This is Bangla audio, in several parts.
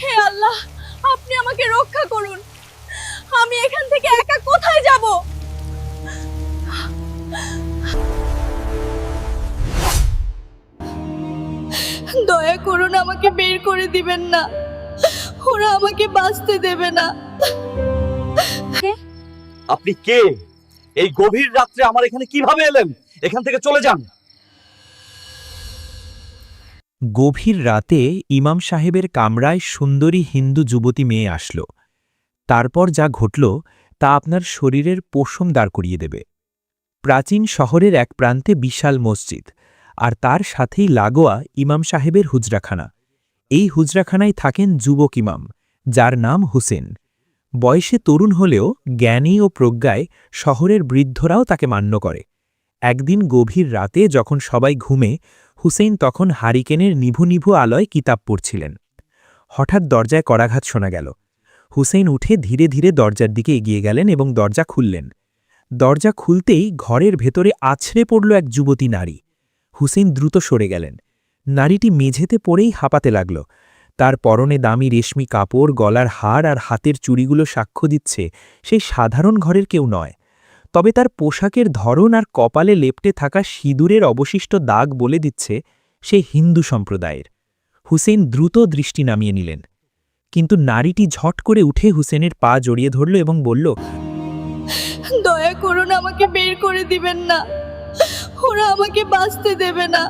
হে আল্লাহ, আপনি আমাকে রক্ষা করুন। আমি এখান থেকে একা কোথায় যাব? দয়া করুন, আমাকে বের করে দিবেন না। ওরা আমাকে বাঁচতে দেবে না। আপনি কে? এই গভীর রাত্রে আমার এখানে কিভাবে এলেন? এখান থেকে চলে যান। গভীর রাতে ইমাম সাহেবের কামরায় সুন্দরী হিন্দু যুবতী মেয়ে আসল। তারপর যা ঘটল তা আপনার শরীরের পশম দাঁড় করিয়ে দেবে। প্রাচীন শহরের এক প্রান্তে বিশাল মসজিদ, আর তার সাথেই লাগোয়া ইমাম সাহেবের হুজরাখানা। এই হুজরাখানায় থাকেন যুবক ইমাম, যার নাম হুসেন। বয়সে তরুণ হলেও জ্ঞানী ও প্রজ্ঞায় শহরের বৃদ্ধরাও তাকে মান্য করে। একদিন গভীর রাতে যখন সবাই ঘুমে, হুসেইন তখন হারিকেনের নিভু নিভু আলোয় কিতাব পড়ছিলেন। হঠাৎ দরজায় করাঘাত শোনা গেল। হুসেইন উঠে ধীরে ধীরে দরজার দিকে এগিয়ে গেলেন এবং দরজা খুললেন। দরজা খুলতেই ঘরের ভেতরে আছড়ে পড়ল এক যুবতী নারী। হুসেইন দ্রুত সরে গেলেন। নারীটি মেঝেতে পড়েই হাঁপাতে লাগল। তার পরনে দামি রেশমি কাপড়, গলার হার আর হাতের চুড়িগুলো সাক্ষ্য দিচ্ছে সে সাধারণ ঘরের কেউ নয়। তবে তার পোশাকের ধরন আর কপালে লেপ্টে থাকা সিঁদুরের অবশিষ্ট দাগ বলে দিচ্ছে সে হিন্দু সম্প্রদায়ের। হুসেইন দ্রুত দৃষ্টি নামিয়ে নিলেন, কিন্তু নারীটি ঝট করে উঠে হুসেনের পা জড়িয়ে ধরল এবং বলল, দয়া করুন, আমাকে বের করে দিবেন না। ওরা আমাকে বাঁচতে দেবে না।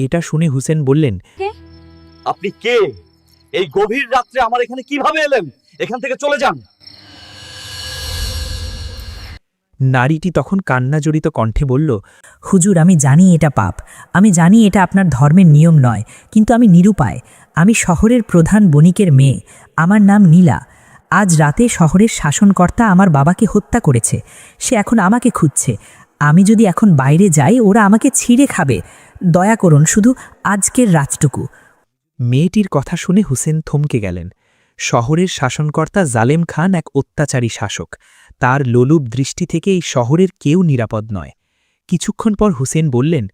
এটা শুনে হুসেন বললেন, আপনি কে? এই গভীর রাত্রে আমার এখানে কিভাবে এলেন? এখান থেকে চলে যান। নারীটি তখন কান্নাজড়িত কণ্ঠে বলল, হুজুর, আমি জানি এটা পাপ, আমি জানি এটা আপনার ধর্মের নিয়ম নয়, কিন্তু আমি নিরুপায়। আমি শহরের প্রধান বণিকের মেয়ে, আমার নাম নীলা। আজ রাতে শহরের শাসনকর্তা আমার বাবাকে হত্যা করেছে। সে এখন আমাকে খুঁজছে। আমি যদি এখন বাইরে যাই, ওরা আমাকে ছিঁড়ে খাবে। দয়া করুন, শুধু আজকের রাতটুকু। মেয়েটির কথা শুনে হুসেন থমকে গেলেন। শহরের শাসনকর্তা জালেম খান এক অত্যাচারী শাসক। তার লোলুপ দৃষ্টি থেকে এই শহরের কেউ নিরাপদ নয়। কিছুক্ষণ পর হুসেন বললেন,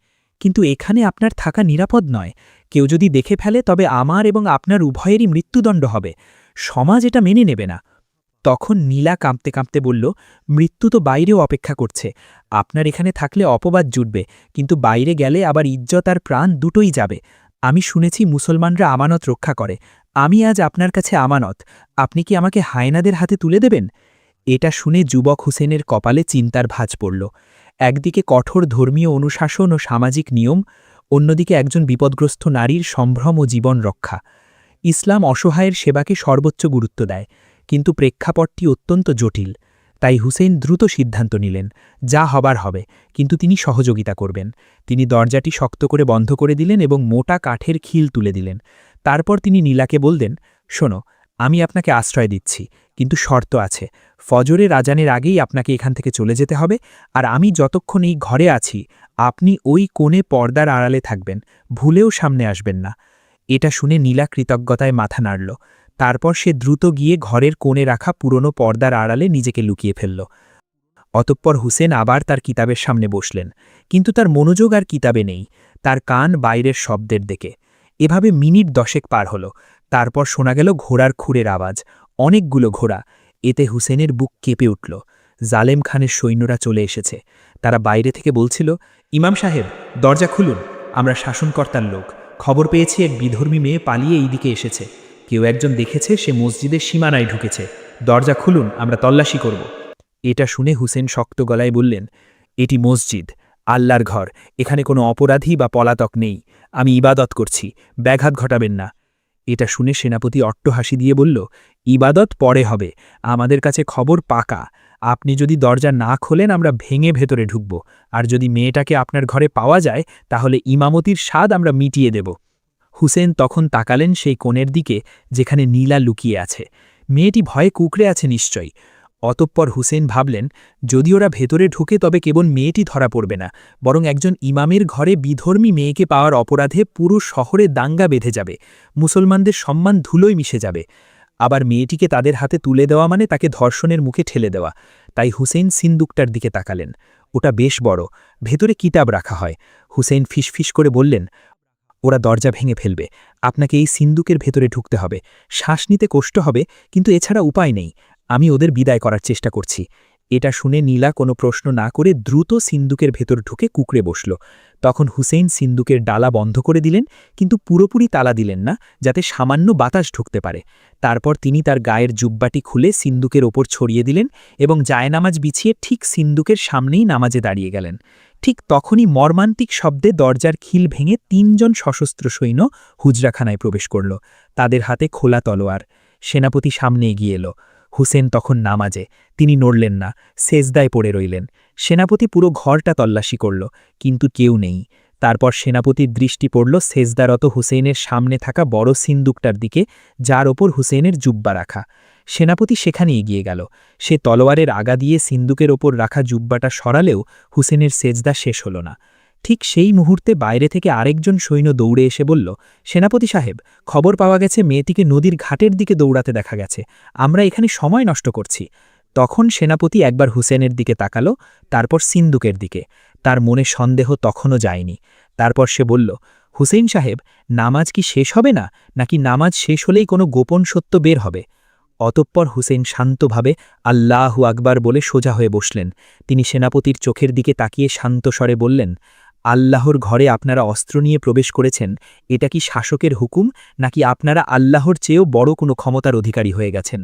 কিন্তু এখানে আপনার থাকা নিরাপদ নয়। কেউ যদি দেখে ফেলে তবে আমার এবং আপনার উভয়েরই মৃত্যুদণ্ড হবে। সমাজ এটা মেনে নেবে না। তখন নীলা কাঁপতে কাঁপতে বলল, মৃত্যু তো বাইরেও অপেক্ষা করছে। আপনার এখানে থাকলে অপবাদ জুটবে, কিন্তু বাইরে গেলে আবার ইজ্জত আর প্রাণ দুটোই যাবে। আমি শুনেছি মুসলমানরা আমানত রক্ষা করে। আমি আজ আপনার কাছে আমানত। আপনি কি আমাকে হায়নাদের হাতে তুলে দেবেন? এটা শুনে যুবক হুসেনের কপালে চিন্তার ভাঁজ পড়ল। একদিকে কঠোর ধর্মীয় অনুশাসন ও সামাজিক নিয়ম, অন্যদিকে একজন বিপদগ্রস্ত নারীর সম্ভ্রম ও জীবন রক্ষা। ইসলাম অসহায়ের সেবাকে সর্বোচ্চ গুরুত্ব দেয়, কিন্তু প্রেক্ষাপটটি অত্যন্ত জটিল। তাই হুসেইন দ্রুত সিদ্ধান্ত নিলেন, যা হবার হবে, কিন্তু তিনি সহযোগিতা করবেন। তিনি দরজাটি শক্ত করে বন্ধ করে দিলেন এবং মোটা কাঠের খিল তুলে দিলেন। তারপর তিনি নীলাকে বললেন, শোনো, আমি আপনাকে আশ্রয় দিচ্ছি, কিন্তু শর্ত আছে। ফজরের আজানের আগেই আপনাকে এখান থেকে চলে যেতে হবে, আর আমি যতক্ষণ এই ঘরে আছি আপনি ওই কোণে পর্দার আড়ালে থাকবেন, ভুলেও সামনে আসবেন না। এটা শুনে নীলা কৃতজ্ঞতায় মাথা নাড়ল। তারপর সে দ্রুত গিয়ে ঘরের কোণে রাখা পুরনো পর্দার আড়ালে নিজেকে লুকিয়ে ফেলল। অতঃপর হুসেন আবার তার কিতাবের সামনে বসলেন, কিন্তু তার মনোযোগ আর কিতাবে নেই, তার কান বাইরের শব্দের দিকে। এভাবে মিনিট 10 পার হল। তারপর শোনা গেল ঘোড়ার খুঁড়ের আওয়াজ, অনেকগুলো ঘোড়া। এতে হুসেনের বুক কেঁপে উঠল। জালেম খানের সৈন্যরা চলে এসেছে। তারা বাইরে থেকে বলছিল, ইমাম সাহেব, দরজা খুলুন, আমরা শাসনকর্তার লোক। খবর পেয়েছি এক বিধর্মী মেয়ে পালিয়ে এই দিকে এসেছে। কেউ একজন দেখেছে সে মসজিদের সীমানায় ঢুকেছে। দরজা খুলুন, আমরা তল্লাশি করব। এটা শুনে হুসেন শক্ত গলায় বললেন, এটি মসজিদ, আল্লাহর ঘর। এখানে কোনো অপরাধী বা পলাতক নেই। আমি ইবাদত করছি, ব্যাঘাত ঘটাবেন না। এটা শুনে সেনাপতি অট্টহাসি দিয়ে বলল, ইবাদত পরে হবে, আমাদের কাছে খবর পাকা। আপনি যদি দরজা না খোলেন আমরা ভেঙে ভেতরে ঢুকব, আর যদি মেয়েটাকে আপনার ঘরে পাওয়া যায় তাহলে ইমামতির স্বাদ আমরা মিটিয়ে দেব। হুসেন তখন তাকালেন সেই কোণের দিকে যেখানে নীলা লুকিয়ে আছে। মেয়েটি ভয়ে কুঁকড়ে আছে নিশ্চয়ই। অতঃপর হুসেন ভাবলেন, যদি ওরা ভেতরে ঢুকে তবে কেবল মেয়েটি ধরা পড়বে না, বরং একজন ইমামের ঘরে বিধর্মী মেয়েকে পাওয়ার অপরাধে পুরো শহরে দাঙ্গা বেঁধে যাবে, মুসলমানদের সম্মান ধুলোয় মিশে যাবে। আবার মেয়েটিকে তাদের হাতে তুলে দেওয়া মানে তাকে ধর্ষণের মুখে ঠেলে দেওয়া। তাই হুসেন সিন্দুকটার দিকে তাকালেন। ওটা বেশ বড়, ভেতরে কিতাব রাখা হয়। হুসেন ফিসফিস করে বললেন, ওরা দরজা ভেঙে ফেলবে, আপনাকে এই সিন্দুকের ভেতরে ঢুকতে হবে, শ্বাস নিতে কষ্ট হবে, কিন্তু এছাড়া উপায় নেই, আমি ওদের বিদায় করার চেষ্টা করছি। এটা শুনে নীলা কোনো প্রশ্ন না করে দ্রুত সিন্দুকের ভেতর ঢুকে কুঁকড়ে বসল। তখন হুসেইন সিন্দুকের ডালা বন্ধ করে দিলেন, কিন্তু পুরোপুরি তালা দিলেন না, যাতে সামান্য বাতাস ঢুকতে পারে। তারপর তিনি তার গায়ের জুব্বাটি খুলে সিন্দুকের ওপর ছড়িয়ে দিলেন এবং জায়নামাজ বিছিয়ে ঠিক সিন্দুকের সামনেই নামাজে দাঁড়িয়ে গেলেন। ঠিক তখনই মর্মান্তিক শব্দে দরজার খিল ভেঙে ৩ জন সশস্ত্র সৈন্য হুজরাখানায় প্রবেশ করল, তাদের হাতে খোলা তলোয়ার। সেনাপতি সামনে এগিয়ে এলো। হুসেন তখন নামাজে, তিনি নড়লেন না, সেজদায় পড়ে রইলেন। সেনাপতি পুরো ঘরটা তল্লাশি করল, কিন্তু কেউ নেই। তারপর সেনাপতির দৃষ্টি পড়ল সেজদারত হুসেইনের সামনে থাকা বড় সিন্দুকটার দিকে, যার ওপর হুসেইনের জুব্বা রাখা। সেনাপতি সেখানে এগিয়ে গেল। সে তলোয়ারের আগা দিয়ে সিন্দুকের ওপর রাখা জুব্বাটা সরালেও হুসেনের সেজদা শেষ হল না। ঠিক সেই মুহূর্তে বাইরে থেকে আরেকজন সৈন্য দৌড়ে এসে বলল, সেনাপতি সাহেব, খবর পাওয়া গেছে মেয়েটিকে নদীর ঘাটের দিকে দৌড়াতে দেখা গেছে, আমরা এখানে সময় নষ্ট করছি। তখন সেনাপতি একবার হুসেনের দিকে তাকালো, তারপর সিন্দুকের দিকে। তার মনে সন্দেহ তখনও যায়নি। তারপর সে বলল, হুসেইন সাহেব, নামাজ কি শেষ হবে না, নাকি নামাজ শেষ হলেই কোনো গোপন সত্য বের হবে? অতঃপর হুসেইন শান্তভাবে আল্লাহু আকবার বলে সোজা হয়ে বসলেন। তিনি সেনাপতির চোখের দিকে তাকিয়ে শান্ত স্বরে বললেন, আল্লাহর ঘরে আপনারা অস্ত্র নিয়ে প্রবেশ করেছেন, এটা কি শাসকের হুকুম, নাকি আপনারা আল্লাহর চেয়েও বড় কোনো ক্ষমতার অধিকারী হয়ে গেছেন?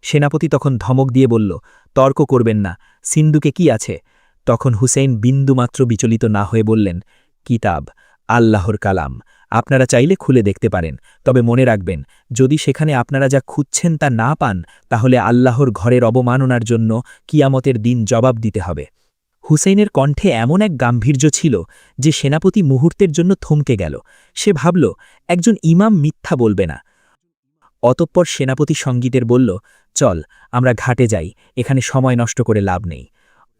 সেনাপতি তখন ধমক দিয়ে বলল, তর্ক করবেন না, সিন্দুকে কি আছে? তখন হুসেইন বিন্দুমাত্র বিচলিত না হয়ে বললেন, কিতাব, আল্লাহর কালাম, আপনারা চাইলে খুলে দেখতে পারেন, তবে মনে রাখবেন, যদি সেখানে আপনারা যা খুঁজছেন তা না পান, তাহলে আল্লাহর ঘরের অবমাননার জন্য কিয়ামতের দিন জবাব দিতে হবে। হুসেইনের কণ্ঠে এমন এক গাম্ভীর্য ছিল যে সেনাপতি মুহূর্তের জন্য থমকে গেল। সে ভাবল, একজন ইমাম মিথ্যা বলবে না। অতঃপর সেনাপতি সঙ্গীতের বলল, চল, আমরা ঘাটে যাই, এখানে সময় নষ্ট করে লাভ নেই।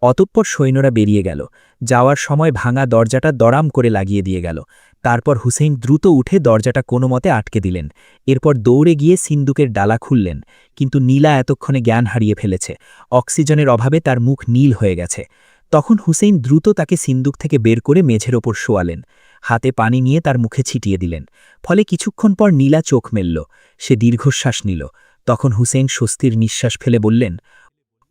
অতঃপর সৈন্যরা বেরিয়ে গেল। যাওয়ার সময় ভাঙা দরজাটা দরাম করে লাগিয়ে দিয়ে গেল। তারপর হুসেইন দ্রুত উঠে দরজাটা কোনো মতে আটকে দিলেন। এরপর দৌড়ে গিয়ে সিন্দুকের ডালা খুললেন, কিন্তু নীলা এতক্ষণে জ্ঞান হারিয়ে ফেলেছে। অক্সিজেনের অভাবে তার মুখ নীল হয়ে গেছে। তখন হুসেইন দ্রুত তাকে সিন্দুক থেকে বের করে মেঝের ওপর শোয়ালেন। হাতে পানি নিয়ে তার মুখে ছিটিয়ে দিলেন। ফলে কিছুক্ষণ পর নীলা চোখ মেলল। সে দীর্ঘশ্বাস নিল। তখন হুসেইন স্বস্তির নিঃশ্বাস ফেলে বললেন,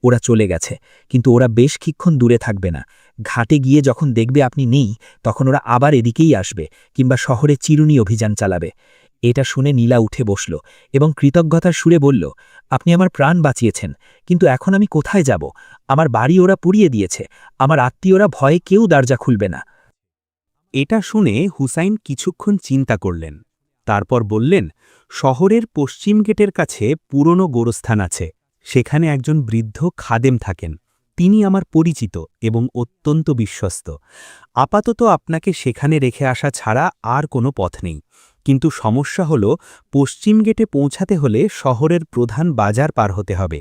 ওরা চলে গেছে, কিন্তু ওরা বেশ কিছুক্ষণ দূরে থাকবে না। ঘাটে গিয়ে যখন দেখবে আপনি নেই, তখন ওরা আবার এদিকেই আসবে, কিংবা শহরে চিরুনি অভিযান চালাবে। এটা শুনে নীলা উঠে বসল এবং কৃতজ্ঞতার সুরে বলল, আপনি আমার প্রাণ বাঁচিয়েছেন, কিন্তু এখন আমি কোথায় যাব? আমার বাড়ি ওরা পুড়িয়ে দিয়েছে, আমার আত্মীয়রা ভয়ে কেউ দরজা খুলবে না। এটা শুনে হুসাইন কিছুক্ষণ চিন্তা করলেন। তারপর বললেন, শহরের পশ্চিম গেটের কাছে পুরনো গোরস্থান আছে, সেখানে একজন বৃদ্ধ খাদেম থাকেন। তিনি আমার পরিচিত এবং অত্যন্ত বিশ্বস্ত। আপাতত আপনাকে সেখানে রেখে আসা ছাড়া আর কোনো পথ নেই। কিন্তু সমস্যা হল, পশ্চিম গেটে পৌঁছাতে হলে শহরের প্রধান বাজার পার হতে হবে,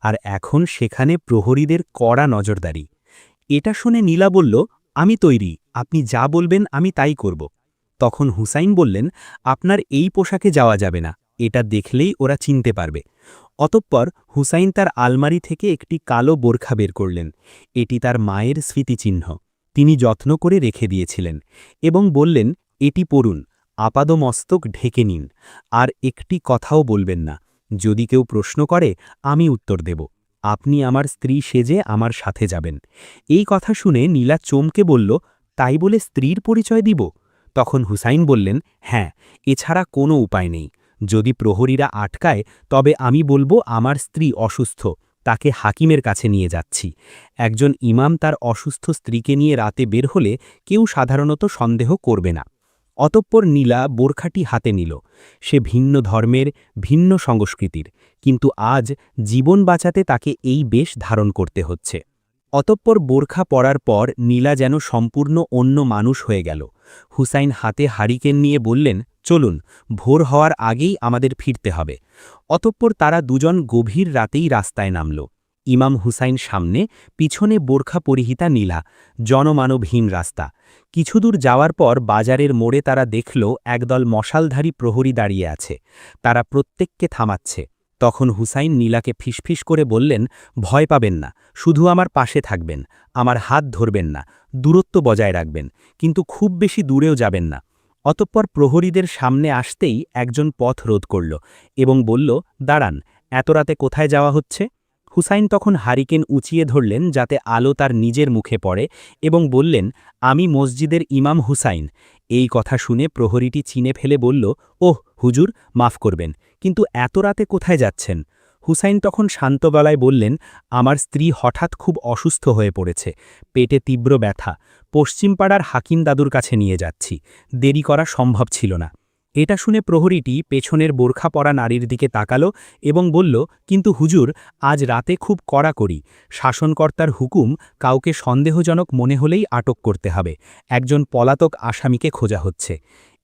আর এখন সেখানে প্রহরীদের কড়া নজরদারি। এটা শুনে নীলা বলল, আমি তৈরি, আপনি যা বলবেন আমি তাই করব। তখন হুসাইন বললেন, আপনার এই পোশাকে যাওয়া যাবে না, এটা দেখলেই ওরা চিনতে পারবে। অতঃপর হুসাইন তার আলমারি থেকে একটি কালো বোরখা বের করলেন। এটি তার মায়ের স্মৃতিচিহ্ন, তিনি যত্ন করে রেখে দিয়েছিলেন, এবং বললেন, এটি পরুন, আপাদমস্তক ঢেকে নিন, আর একটি কথাও বলবেন না। যদি কেউ প্রশ্ন করে, আমি উত্তর দেব। আপনি আমার স্ত্রী সেজে আমার সাথে যাবেন। এই কথা শুনে নীলা চমকে বলল, তাই বলে স্ত্রীর পরিচয় দিব? তখন হুসাইন বললেন, হ্যাঁ, এছাড়া কোনো উপায় নেই। যদি প্রহরীরা আটকায়, তবে আমি বলবো আমার স্ত্রী অসুস্থ, তাকে হাকিমের কাছে নিয়ে যাচ্ছি। একজন ইমাম তার অসুস্থ স্ত্রীকে নিয়ে রাতে বের হলে কেউ সাধারণত সন্দেহ করবে না। অতঃপর নীলা বোরখাটি হাতে নিল। সে ভিন্ন ধর্মের, ভিন্ন সংস্কৃতির, কিন্তু আজ জীবন বাঁচাতে তাকে এই বেশ ধারণ করতে হচ্ছে। অতঃপর বোরখা পরার পর নীলা যেন সম্পূর্ণ অন্য মানুষ হয়ে গেল। হুসাইন হাতে হারিকেন নিয়ে বললেন, চলুন, ভোর হওয়ার আগেই আমাদের ফিরতে হবে। অতঃপর তারা দুজন গভীর রাতেই রাস্তায় নামল। ইমাম হুসাইন সামনে, পিছনে বোরখা পরিহিতা নীলা। জনমানবহীন রাস্তা। কিছুদূর যাওয়ার পর বাজারের মোড়ে তারা দেখল একদল মশালধারী প্রহরী দাঁড়িয়ে আছে। তারা প্রত্যেককে থামাচ্ছে। তখন হুসাইন নীলাকে ফিসফিস করে বললেন, ভয় পাবেন না, শুধু আমার পাশে থাকবেন, আমার হাত ধরবেন না, দূরত্ব বজায় রাখবেন, কিন্তু খুব বেশি দূরেও যাবেন না। অতঃপর প্রহরীদের সামনে আসতেই একজন পথ রোধ করল এবং বলল, দাঁড়ান, এত রাতে কোথায় যাওয়া হচ্ছে? হুসাইন তখন হারিকেন উঁচিয়ে ধরলেন যাতে আলো তার নিজের মুখে পড়ে এবং বললেন, আমি মসজিদের ইমাম হুসাইন। এই কথা শুনে প্রহরীটি চিনে ফেলে বলল, ওহ হুজুর, মাফ করবেন, কিন্তু এত রাতে কোথায় যাচ্ছেন? হুসাইন তখন শান্ত গলায় বললেন, আমার স্ত্রী হঠাৎ খুব অসুস্থ হয়ে পড়েছে, পেটে তীব্র ব্যথা, পশ্চিম পাড়ার হাকিম দাদুর কাছে নিয়ে যাচ্ছি, দেরি করা সম্ভব ছিল না। এটা শুনে প্রহরীটি পেছনের বোরখা পরা নারীর দিকে তাকালো এবং বলল, কিন্তু হুজুর, আজ রাতে খুব কড়াকড়ি, শাসনকর্তার হুকুম, কাউকে সন্দেহজনক মনে হলেই আটক করতে হবে, একজন পলাতক আসামিকে খোঁজা হচ্ছে।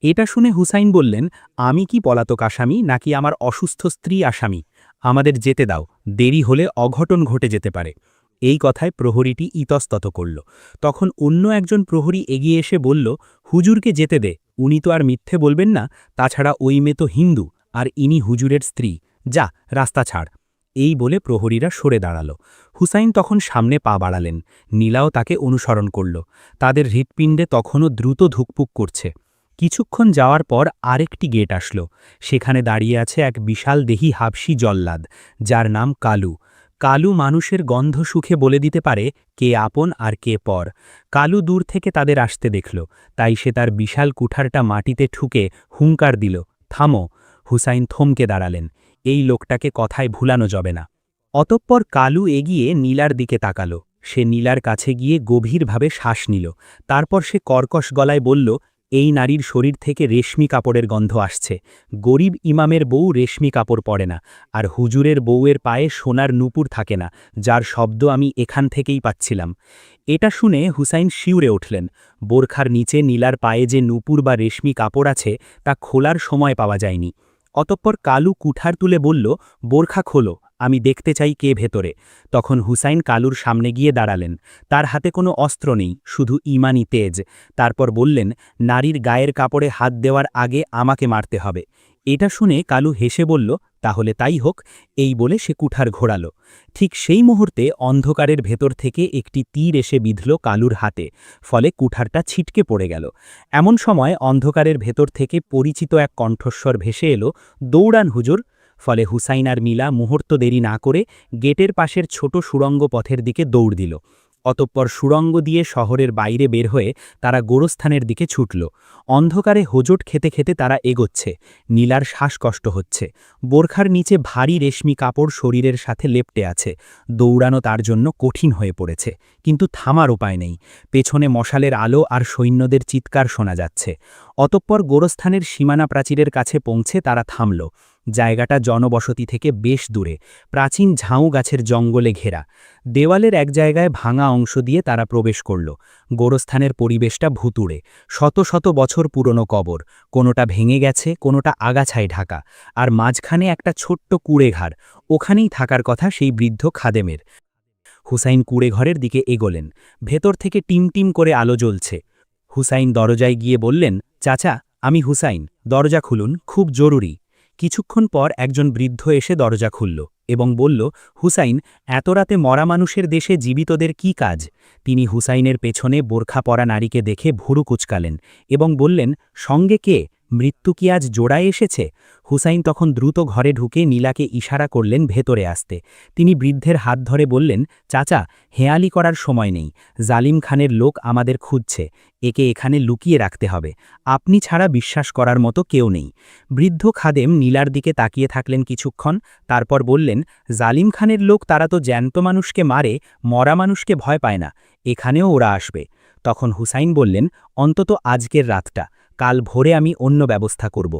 এটা শুনে হুসাইন বললেন, আমি কি পলাতক আসামি নাকি আমার অসুস্থ স্ত্রী আসামি? আমাদের যেতে দাও, দেরি হলে অঘটন ঘটে যেতে পারে। এই কথায় প্রহরীটি ইতস্তত করল। তখন অন্য একজন প্রহরী এগিয়ে এসে বলল, হুজুরকে যেতে দে, উনি তো আর মিথ্যে বলবেন না, তাছাড়া ওই মেয়ে তো হিন্দু, আর ইনি হুজুরের স্ত্রী, যা রাস্তা ছাড়। এই বলে প্রহরীরা সরে দাঁড়াল। হুসাইন তখন সামনে পা বাড়ালেন, নীলাও তাকে অনুসরণ করল। তাদের হৃৎপিণ্ডে তখনও দ্রুত ধুকপুক করছে। কিছুক্ষণ যাওয়ার পর আরেকটি গেট আসল। সেখানে দাঁড়িয়ে আছে এক বিশাল দেহী হাবশি জল্লাদ, যার নাম কালু। কালু মানুষের গন্ধ সুখে বলে দিতে পারে কে আপন আর কে পর। কালু দূর থেকে তাদের আসতে দেখল, তাই সে তার বিশাল কুঠারটা মাটিতে ঠুকে হুঙ্কার দিল, থামো। হুসাইন থমকে দাঁড়ালেন, এই লোকটাকে কথায় ভুলানো যাবে না। অতঃপর কালু এগিয়ে নীলার দিকে তাকালো। সে নীলার কাছে গিয়ে গভীরভাবে শ্বাস নিল। তারপর সে কর্কশ গলায় বলল, এই নারীর শরীর থেকে রেশমি কাপড়ের গন্ধ আসছে। গরিব ইমামের বউ রেশমি কাপড় পরে না, আর হুজুরের বউয়ের পায়ে সোনার নূপুর থাকে না, যার শব্দ আমি এখান থেকেই পাচ্ছিলাম। এটা শুনে হুসাইন শিউরে উঠলেন। বোরখার নিচে নীলার পায়ে যে নূপুর বা রেশমি কাপড় আছে তা খোলার সময় পাওয়া যায়নি। অতঃপর কালু কুঠার তুলে বলল, বোরখা খোলো, আমি দেখতে চাই কে ভেতরে। তখন হুসাইন কালুর সামনে গিয়ে দাঁড়ালেন। তার হাতে কোনো অস্ত্র নেই, শুধু ঈমানি তেজ। তারপর বললেন, নারীর গায়ের কাপড়ে হাত দেওয়ার আগে আমাকে মারতে হবে। এটা শুনে কালু হেসে বলল, তাহলে তাই হোক। এই বলে সে কুঠার ঘোরাল। ঠিক সেই মুহূর্তে অন্ধকারের ভেতর থেকে একটি তীর এসে বিঁধল কালুর হাতে, ফলে কুঠারটা ছিটকে পড়ে গেল। এমন সময় অন্ধকারের ভেতর থেকে পরিচিত এক কণ্ঠস্বর ভেসে এলো, দৌড়ান হুজুর। ফলে হুসাইন আর মিলা মুহূর্ত দেরি না করে গেটের পাশের ছোট সুড়ঙ্গ পথের দিকে দৌড় দিল। অতঃপর সুড়ঙ্গ দিয়ে শহরের বাইরে বের হয়ে তারা গোরস্থানের দিকে ছুটল। অন্ধকারে হোজট খেতে খেতে তারা এগোচ্ছে। নীলার শ্বাসকষ্ট হচ্ছে। বোরখার নিচে ভারী রেশমি কাপড় শরীরের সাথে লেপ্টে আছে। দৌড়ানো তার জন্য কঠিন হয়ে পড়েছে, কিন্তু থামার উপায় নেই। পেছনে মশালের আলো আর সৈন্যদের চিৎকার শোনা যাচ্ছে। অতঃপর গোরস্থানের সীমানা প্রাচীরের কাছে পৌঁছে তারা থামল। জায়গাটা জনবসতি থেকে বেশ দূরে, প্রাচীন ঝাউ গাছের জঙ্গলে ঘেরা। দেওয়ালের এক জায়গায় ভাঙা অংশ দিয়ে তারা প্রবেশ করল। গোরস্থানের পরিবেশটা ভুতুড়ে, শত শত বছর পুরনো কবর, কোনোটা ভেঙে গেছে, কোনোটা আগাছায় ঢাকা, আর মাঝখানে একটা ছোট্ট কুড়েঘর। ওখানেই থাকার কথা সেই বৃদ্ধ খাদেমের। হুসাইন কুড়েঘরের দিকে এগোলেন। ভেতর থেকে টিমটিম করে আলো জ্বলছে। হুসাইন দরজায় গিয়ে বললেন, চাচা, আমি হুসাইন, দরজা খুলুন, খুব জরুরি। কিছুক্ষণ পর একজন বৃদ্ধ এসে দরজা খুলল এবং বলল, হুসাইন, এত রাতে মরা মানুষের দেশে জীবিতদের কি কাজ? তিনি হুসাইনের পেছনে বোরখা পরা নারীকে দেখে ভুরু কুচকালেন এবং বললেন, সঙ্গে কে? মৃত্যু কি আজ জোড়ায় এসেছে? হুসাইন তখন দ্রুত ঘরে ঢুকে নীলাকে ইশারা করলেন ভেতরে আসতে। তিনি বৃদ্ধের হাত ধরে বললেন, চাচা, হেঁয়ালি করার সময় নেই, জালিম খানের লোক আমাদের খুঁজছে, একে এখানে লুকিয়ে রাখতে হবে, আপনি ছাড়া বিশ্বাস করার মতো কেউ নেই। বৃদ্ধ খাদেম নীলার দিকে তাকিয়ে থাকলেন কিছুক্ষণ, তারপর বললেন, জালিম খানের লোক, তারা তো জ্যান্ত মানুষকে মারে, মরা মানুষকে ভয় পায় না, এখানেও ওরা আসবে। তখন হুসাইন বললেন, অন্তত আজকের রাতটা, কাল ভোরে আমি অন্য ব্যবস্থা করব।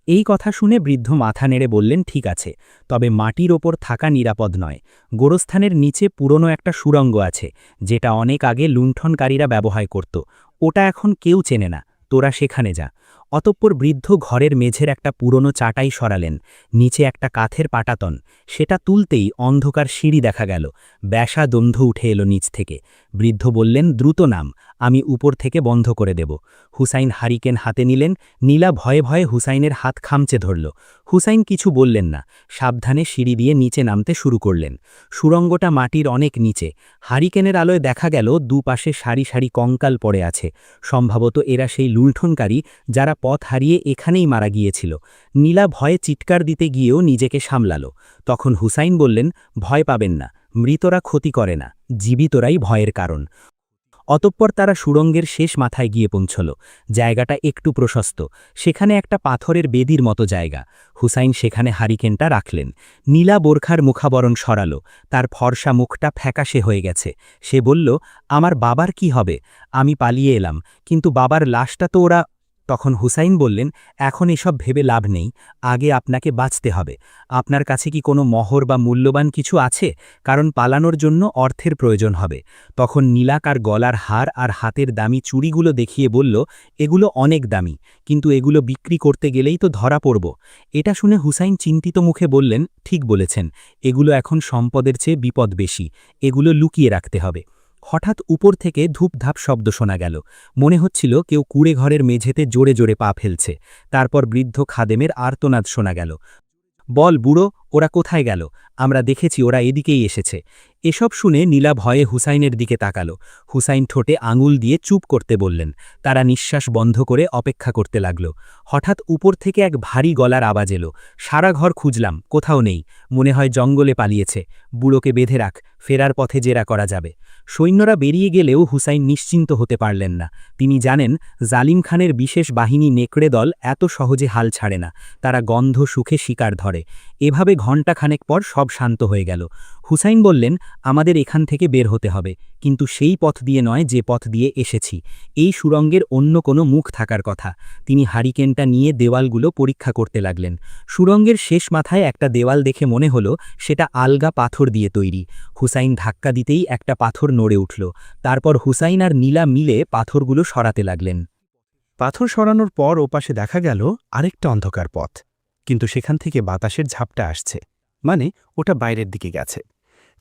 এই কথা শুনে বৃদ্ধ মাথা নেড়ে বললেন, ঠিক আছে, তবে মাটির ওপর থাকা নিরাপদ নয়। গোরস্থানের নিচে পুরনো একটা সুড়ঙ্গ আছে, যেটা অনেক আগে লুণ্ঠনকারীরা ব্যবহার করত। ওটা এখন কেউ চেনে না, তোরা সেখানে যা। অতঃপর বৃদ্ধ ঘরের মেঝের একটা পুরনো চাটাই সরালেন। নিচে একটা কাঠের পাটাতন, সেটা তুলতেই অন্ধকার সিঁড়ি দেখা গেল। ব্যাসা দন্ধ উঠে এলো নিচ থেকে। বৃদ্ধ বললেন, দ্রুত নাম, আমি উপর থেকে বন্ধ করে দেব। হুসাইন হারিকেন হাতে নিলেন। নীলা ভয়ে ভয়ে হুসাইনের হাত খামচে ধরল। হুসাইন কিছু বললেন না, সাবধানে সিঁড়ি দিয়ে নিচে নামতে শুরু করলেন। সুড়ঙ্গটা মাটির অনেক নিচে। হারিকেনের আলোয় দেখা গেল দুপাশে সারি সারি কঙ্কাল পড়ে আছে। সম্ভবত এরা সেই লুণ্ঠনকারী যারা পথ হারিয়ে এখানেই মারা গিয়েছিল। নীলা ভয়ে চিৎকার দিতে গিয়েও নিজেকে সামলালো। তখন হুসাইন বললেন, ভয় পাবেন না, মৃতরা ক্ষতি করে না, জীবিতরাই ভয়ের কারণ। অতঃপর তারা সুড়ঙ্গের শেষ মাথায় গিয়ে পৌঁছল। জায়গাটা একটু প্রশস্ত, সেখানে একটা পাথরের বেদির মতো জায়গা। হুসাইন সেখানে হারিকেনটা রাখলেন। নীলা বোরখার মুখাবরণ সরালো, তার ফর্সা মুখটা ফ্যাকাশে হয়ে গেছে। সে বলল, আমার বাবার কি হবে? আমি পালিয়ে এলাম, কিন্তু বাবার লাশটা তো ওরা। তখন হুসাইন বললেন, এখন এসব ভেবে লাভ নেই, আগে আপনাকে বাঁচতে হবে। আপনার কাছে কি কোনো মহর বা মূল্যবান কিছু আছে? কারণ পালানোর জন্য অর্থের প্রয়োজন হবে। তখন নীলাকার গলার হার আর হাতের দামি চুড়িগুলো দেখিয়ে বলল, এগুলো অনেক দামি, কিন্তু এগুলো বিক্রি করতে গেলেই তো ধরা পড়ব। এটা শুনে হুসাইন চিন্তিত মুখে বললেন, ঠিক বলেছেন, এগুলো এখন সম্পদের চেয়ে বিপদ বেশি, এগুলো লুকিয়ে রাখতে হবে। হঠাৎ উপর থেকে ধূপধাপ শব্দ শোনা গেল। মনে হচ্ছিল কেউ কুড়ে ঘরের মেঝেতে জোরে জোরে পা ফেলছে। তারপর বৃদ্ধ খাদেমের আর্তনাদ শোনা গেল, বল বুড়ো, ওরা কোথায় গেল? আমরা দেখেছি ওরা এদিকেই এসেছে। এসব শুনে নীলা ভয়ে হুসাইনের দিকে তাকালো। হুসাইন ঠোঁটে আঙুল দিয়ে চুপ করতে বললেন। তারা নিঃশ্বাস বন্ধ করে অপেক্ষা করতে লাগল। হঠাৎ উপর থেকে এক ভারী গলার আওয়াজ এলো। সারা ঘর খুঁজলাম, কোথাও নেই, মনে হয় জঙ্গলে পালিয়েছে। বুড়োকে বেঁধে রাখ, ফেরার পথে জেরা করা যাবে। সৈন্যরা বেরিয়ে গেলেও হুসাইন নিশ্চিন্ত হতে পারলেন না। তিনি জানেন, জালিম খানের বিশেষ বাহিনী নেকড়ে দল এত সহজে হাল ছাড়ে না, তারা গন্ধ সুখে শিকার ধরে। এভাবে ঘণ্টাখানেক পর সব শান্ত হয়ে গেল। হুসাইন বললেন, আমাদের এখান থেকে বের হতে হবে, কিন্তু সেই পথ দিয়ে নয় যে পথ দিয়ে এসেছি। এই সুড়ঙ্গের অন্য কোনো মুখ থাকার কথা। তিনি হারিকেনটা নিয়ে দেওয়ালগুলো পরীক্ষা করতে লাগলেন। সুড়ঙ্গের শেষ মাথায় একটা দেওয়াল দেখে মনে হলো সেটা আলগা পাথর দিয়ে তৈরি। হুসাইন ধাক্কা দিতেই একটা পাথর নড়ে উঠল। তারপর হুসাইন আর নীলা মিলে পাথরগুলো সরাতে লাগলেন। পাথর সরানোর পর ওপাশে দেখা গেল আরেকটা অন্ধকার পথ, কিন্তু সেখান থেকে বাতাসের ঝাপটা আসছে, মানে ওটা বাইরের দিকে গেছে।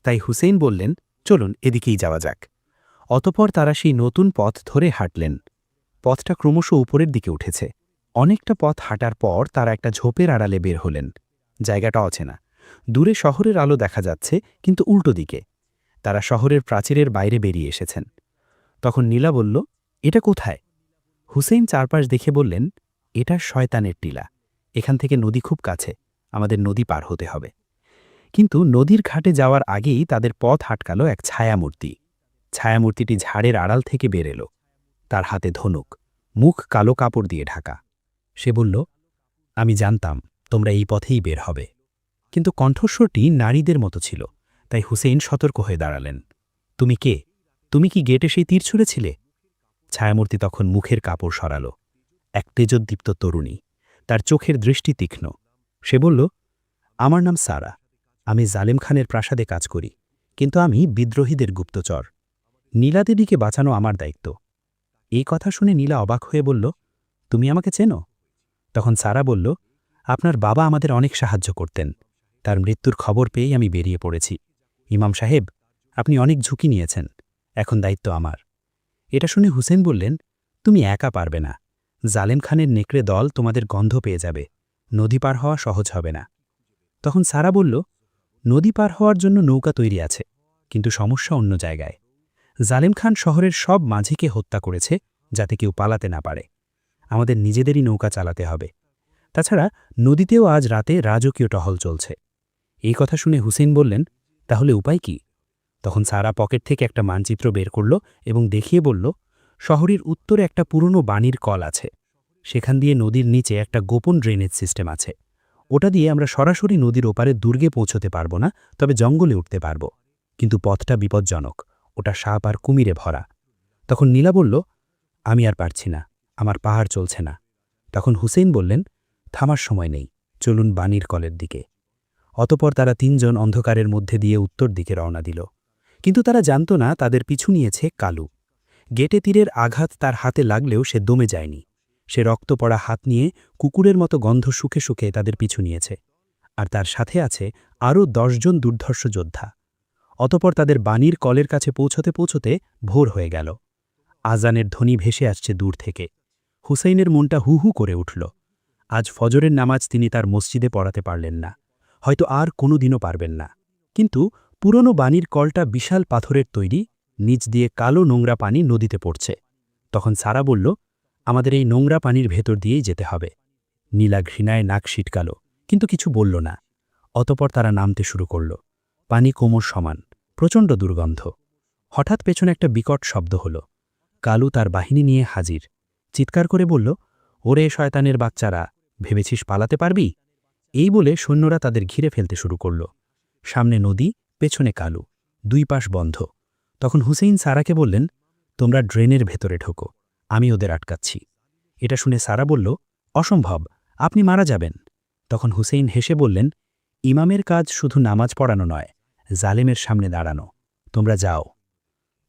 তাই হুসেইন বললেন, চলুন এদিকেই যাওয়া যাক। অতপর তারা সেই নতুন পথ ধরে হাঁটলেন। পথটা ক্রমশ উপরের দিকে উঠেছে। অনেকটা পথ হাঁটার পর তারা একটা ঝোপের আড়ালে বের হলেন। জায়গাটা অচেনা, দূরে শহরের আলো দেখা যাচ্ছে, কিন্তু উল্টো দিকে। তারা শহরের প্রাচীরের বাইরে বেরিয়ে এসেছেন। তখন নীলা বলল, এটা কোথায়? হুসেইন চারপাশ দেখে বললেন, এটা শয়তানের টিলা। এখান থেকে নদী খুব কাছে, আমাদের নদী পার হতে হবে। কিন্তু নদীর ঘাটে যাওয়ার আগেই তাদের পথ আটকাল এক ছায়ামূর্তি। ছায়ামূর্তিটি ঝাড়ের আড়াল থেকে বের এলো। তার হাতে ধনুক, মুখ কালো কাপড় দিয়ে ঢাকা। সে বলল, আমি জানতাম তোমরা এই পথেই বের হবে। কিন্তু কণ্ঠস্বরটি নারীদের মতো ছিল, তাই হুসেইন সতর্ক হয়ে দাঁড়ালেন। তুমি কে? তুমি কি গেটে সেই তীর ছুঁড়েছিলে? ছায়ামূর্তি তখন মুখের কাপড় সরাল। এক তেজোদ্দীপ্ত তরুণী, তার চোখের দৃষ্টি তীক্ষ্ণ। সে বলল, আমার নাম সারা, আমি জালেম খানের প্রাসাদে কাজ করি, কিন্তু আমি বিদ্রোহীদের গুপ্তচর। নীলা দেবীকে বাঁচানো আমার দায়িত্ব। এই কথা শুনে নীলা অবাক হয়ে বলল, তুমি আমাকে চেনো? তখন সারা বলল, আপনার বাবা আমাদের অনেক সাহায্য করতেন, তার মৃত্যুর খবর পেয়েই আমি বেরিয়ে পড়েছি। ইমাম সাহেব, আপনি অনেক ঝুঁকি নিয়েছেন, এখন দায়িত্ব আমার। এটা শুনে হুসেন বললেন, তুমি একা পারবে না, জালেম খানের নেকড়ে দল তোমাদের গন্ধ পেয়ে যাবে, নদী পার হওয়া সহজ হবে না। তখন সারা বলল, নদী পার হওয়ার জন্য নৌকা তৈরি আছে, কিন্তু সমস্যা অন্য জায়গায়। জালেম খান শহরের সব মাঝিকে হত্যা করেছে, যাতে কেউ পালাতে না পারে। আমাদের নিজেদেরই নৌকা চালাতে হবে। তাছাড়া নদীতেও আজ রাতে রাজকীয় টহল চলছে। এই কথা শুনে হুসেন বললেন, তাহলে উপায় কি? তখন সারা পকেট থেকে একটা মানচিত্র বের করল এবং দেখিয়ে বলল, শহরের উত্তরে একটা পুরনো বাণীর কল আছে, সেখান দিয়ে নদীর নিচে একটা গোপন ড্রেনেজ সিস্টেম আছে। ওটা দিয়ে আমরা সরাসরি নদীর ওপারে দুর্গে পৌঁছতে পারব না, তবে জঙ্গলে উঠতে পারব। কিন্তু পথটা বিপজ্জনক, ওটা সাপ আর কুমিরে ভরা। তখন নীলা বলল, আমি আর পারছি না, আমার পাহাড় চলছে না। তখন হুসেইন বললেন, থামার সময় নেই, চলুন বাণীর কলের দিকে। অতপর তারা তিনজন অন্ধকারের মধ্যে দিয়ে উত্তর দিকে রওনা দিল। কিন্তু তারা জানত না তাদের পিছু নিয়েছে কালু। গেটে তীরের আঘাত তার হাতে লাগলেও সে দমে যায়নি। সে রক্ত পড়া হাত নিয়ে কুকুরের মতো গন্ধ শুকে শুকে তাদের পিছু নিয়েছে। আর তার সাথে আছে আরও 10 জন দুর্ধর্ষ যোদ্ধা। অতপর তাদের বাণীর কলের কাছে পৌঁছতে পৌঁছতে ভোর হয়ে গেল। আজানের ধ্বনি ভেসে আসছে দূর থেকে। হুসেইনের মনটা হু হু করে উঠল। আজ ফজরের নামাজ তিনি তার মসজিদে পড়াতে পারলেন না, হয়তো আর কোনো দিনও পারবেন না। কিন্তু পুরনো বাণীর কলটা বিশাল পাথরের তৈরি, নিচ দিয়ে কালো নোংরা পানি নদীতে পড়ছে। তখন সারা বলল, আমাদের এই নোংরা পানির ভেতর দিয়েই যেতে হবে। নীলা ঘৃণায় নাক সিটকাল, কিন্তু কিছু বলল না। অতপর তারা নামতে শুরু করল। পানি কোমর সমান, প্রচণ্ড দুর্গন্ধ। হঠাৎ পেছনে একটা বিকট শব্দ হল। কালু তার বাহিনী নিয়ে হাজির। চিৎকার করে বলল, ওরে শয়তানের বাচ্চারা, ভেবেছিস পালাতে পারবি? এই বলে সৈন্যরা তাদের ঘিরে ফেলতে শুরু করল। সামনে নদী, পেছনে কালু, দুই পাশ বন্ধ। তখন হুসেইন সারাকে বললেন, তোমরা ড্রেনের ভেতরে ঢোকো, আমি ওদের আটকাচ্ছি। এটা শুনে সারা বলল, অসম্ভব, আপনি মারা যাবেন। তখন হুসেইন হেসে বললেন, ইমামের কাজ শুধু নামাজ পড়ানো নয়, জালেমের সামনে দাঁড়ানো। তোমরা যাও।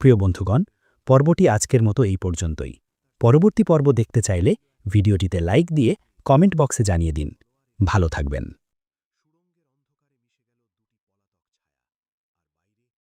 প্রিয় বন্ধুগণ, পর্বটি আজকের মতো এই পর্যন্তই। পরবর্তী পর্ব দেখতে চাইলে ভিডিওটিতে লাইক দিয়ে কমেন্ট বক্সে জানিয়ে দিন। ভালো থাকবেন।